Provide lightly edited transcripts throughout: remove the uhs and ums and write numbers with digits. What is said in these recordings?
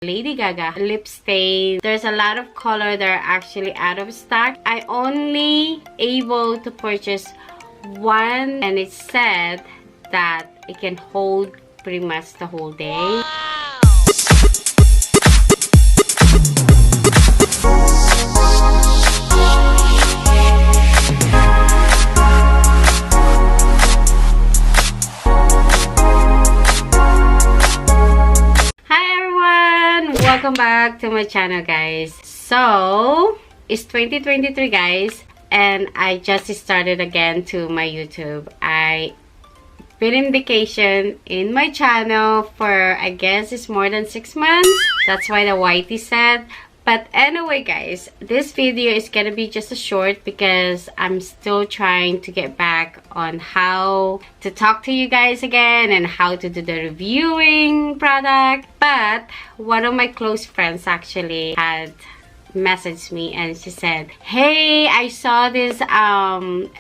Lady Gaga lip stain. There's a lot of color that are actually out of stock. I only able to purchase one, and it said that it can hold pretty much the whole day. Wow. Welcome back to my channel, guys. So it's 2023, guys, and I just started again to my YouTube. I been in vacation in my channel for, I guess it's more than 6 months. That's why the whitey said. But anyway, guys, this video is gonna be just a short because I'm still trying to get back on how to talk to you guys again and how to do the reviewing product. But one of my close friends actually had messaged me and she said, hey, I saw this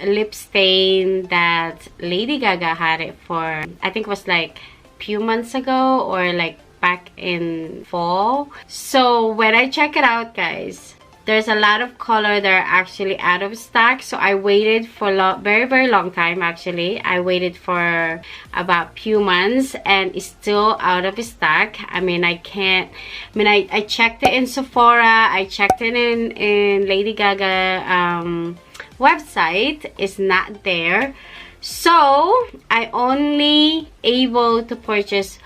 lip stain that Lady Gaga had it for, I think it was like a few months ago or like back in fall. So when I check it out, guys, there's a lot of color that are actually out of stock. So I waited for very long time. Actually, I waited for about few months and it's still out of stock. I mean, I checked it in Sephora, I checked it in Lady Gaga website. It's not there. So I only able to purchase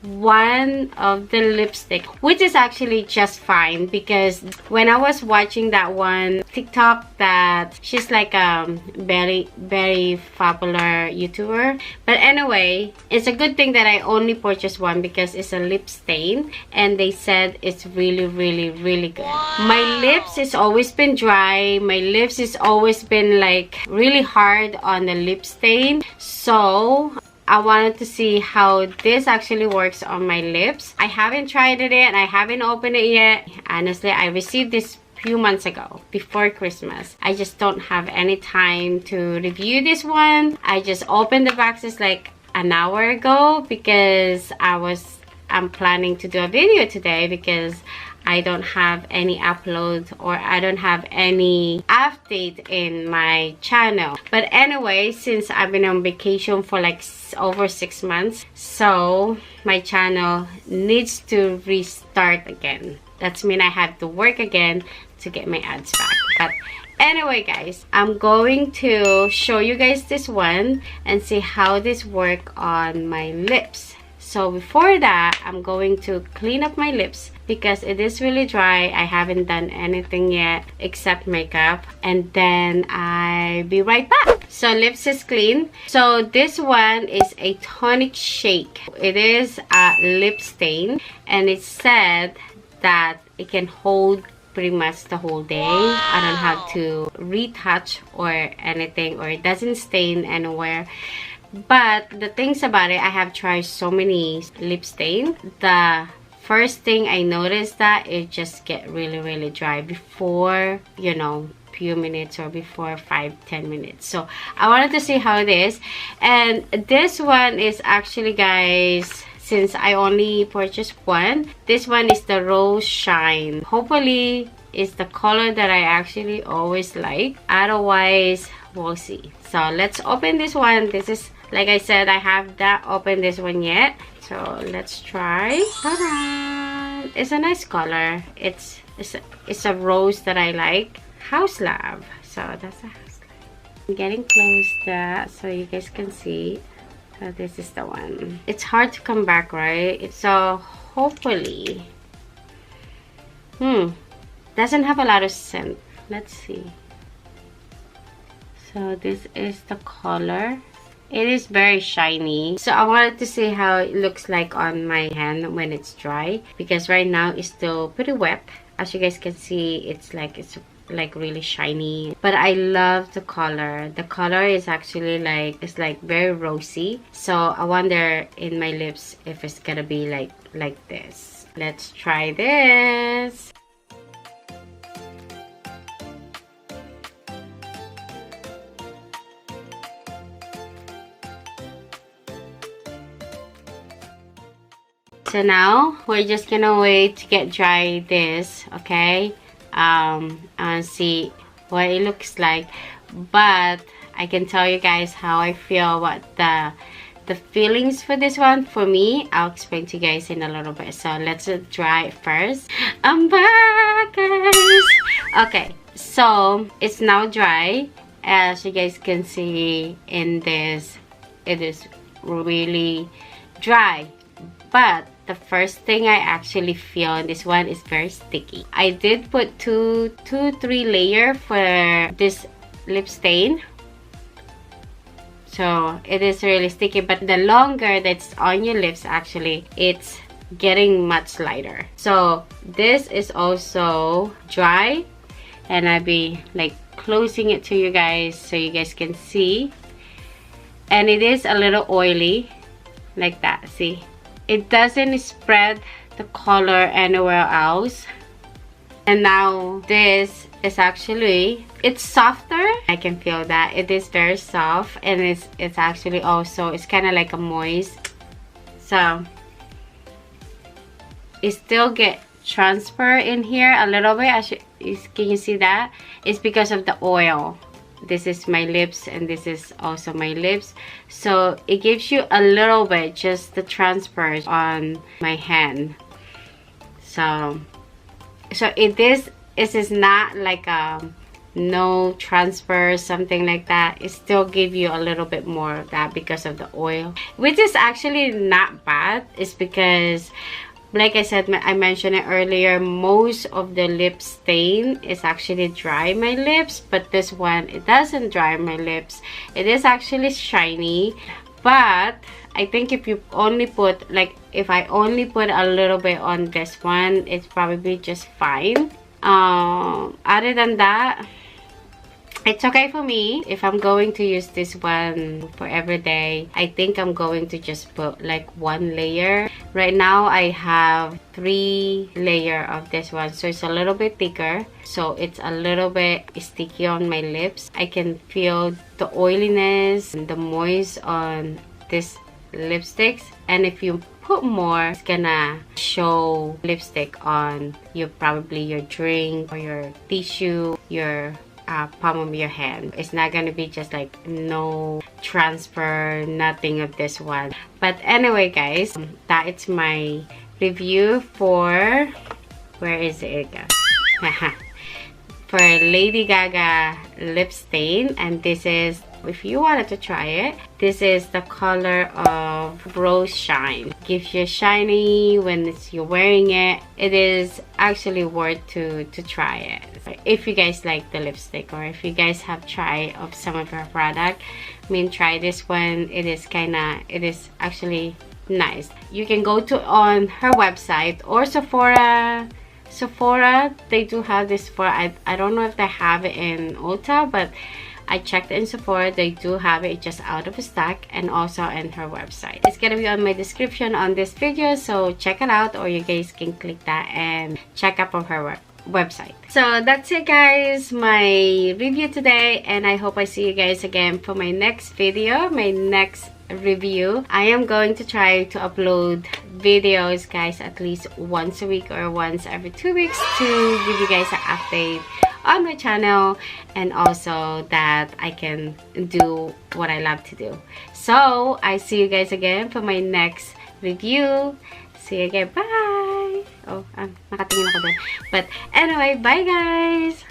one of the lipstick, which is actually just fine because when I was watching that one TikTok, that she's like a very popular YouTuber. But anyway, it's a good thing that I only purchased one because it's a lip stain and they said it's really good. Wow. My lips has always been dry. My lips has always been like really hard on the lip stain. So I wanted to see how this actually works on my lips. I haven't tried it yet. I haven't opened it yet. Honestly, I received this few months ago before Christmas. I just don't have any time to review this one. I just opened the boxes like an hour ago because I'm planning to do a video today because I don't have any upload or I don't have any update in my channel. But anyway, since I've been on vacation for like over 6 months, so my channel needs to restart again. That's mean I have to work again to get my ads back. But anyway, guys, I'm going to show you guys this one and see how this work on my lips. So before that, I'm going to clean up my lips because it is really dry. I haven't done anything yet except makeup, and then I'll be right back. So lips is clean. So this one is a tonic shake. It is a lip stain and it said that it can hold pretty much the whole day. Wow. I don't have to retouch or anything, or it doesn't stain anywhere. But the things about it, I have tried so many lip stain. The first thing I noticed that it just get really dry before, you know, few minutes or before 5-10 minutes. So I wanted to see how it is. And this one is actually, guys, since I only purchased one, this one is the Rose Shine. Hopefully it's the color that I actually always like. Otherwise, we'll see. So let's open this one. This is, like I said, I have not opened this one yet. So let's try. Ta-da! It's a nice color. It's a rose that I like. House Love. So that's a house love. I'm getting close to so you guys can see. So this is the one. It's hard to come back, right? So hopefully, doesn't have a lot of scent. Let's see. So this is the color. It is very shiny. So I wanted to see how it looks like on my hand when it's dry, because right now it's still pretty wet. As you guys can see, it's like really shiny. But I love the color. The color is actually like, it's like very rosy. So I wonder in my lips if it's gonna be like this. Let's try this. So now we're just gonna wait to get dry this, okay? And see what it looks like. But I can tell you guys how I feel about the feelings for this one. For me, I'll explain to you guys in a little bit. So let's dry it first. I'm back, guys. Okay, so it's now dry. As you guys can see in this, it is really dry. But the first thing I actually feel in this one is very sticky. I did put two, three layer for this lip stain. So it is really sticky, but the longer that's on your lips, actually, it's getting much lighter. So this is also dry, and I'll be like closing it to you guys so you guys can see. And it is a little oily, like that, see? It doesn't spread the color anywhere else. And now this is actually, it's softer. I can feel that it is very soft, and it's actually also, it's kind of like a moist. So it still get transfer in here a little bit. Can you see that? It's because of the oil. This is my lips, and this is also my lips, so it gives you a little bit, just the transfer on my hand. So it is not like no transfer, something like that. It still give you a little bit more of that because of the oil, which is actually not bad. It's because, like I said, I mentioned it earlier, most of the lip stain is actually dry my lips, but this one, it doesn't dry my lips. It is actually shiny, but I think if you only put, like, if I only put a little bit on this one, it's probably just fine. Other than that, it's okay for me. If I'm going to use this one for every day, I think I'm going to just put like one layer. Right now I have 3 layers of this one, so it's a little bit thicker, so it's a little bit sticky on my lips. I can feel the oiliness and the moist on this lipsticks, and if you put more, it's gonna show lipstick on your, probably your drink or your tissue, your palm of your hand. It's not gonna be just like no transfer, nothing of this one. But anyway, guys, that is my review for, where is it, for Lady Gaga lip stain. And this is, if you wanted to try it, this is the color of Rose Shine. Gives you shiny when you're wearing it. It is actually worth to try it. If you guys like the lipstick, or if you guys have tried of some of her product, I mean, try this one. It is actually nice. You can go to on her website or Sephora. They do have this for, I don't know if they have it in Ulta, but I checked in Sephora, they do have it, just out of stock, and also in her website. It's gonna be on my description on this video, so check it out, or you guys can click that and check up on her website. So that's it, guys, my review today, and I hope I see you guys again for my next video, my next review. I am going to try to upload videos, guys, at least once a week or once every 2 weeks to give you guys an update on my channel, and also that I can do what I love to do. So I see you guys again for my next review. See you again. Bye! Oh, nakatingin ako dun. But anyway, bye, guys!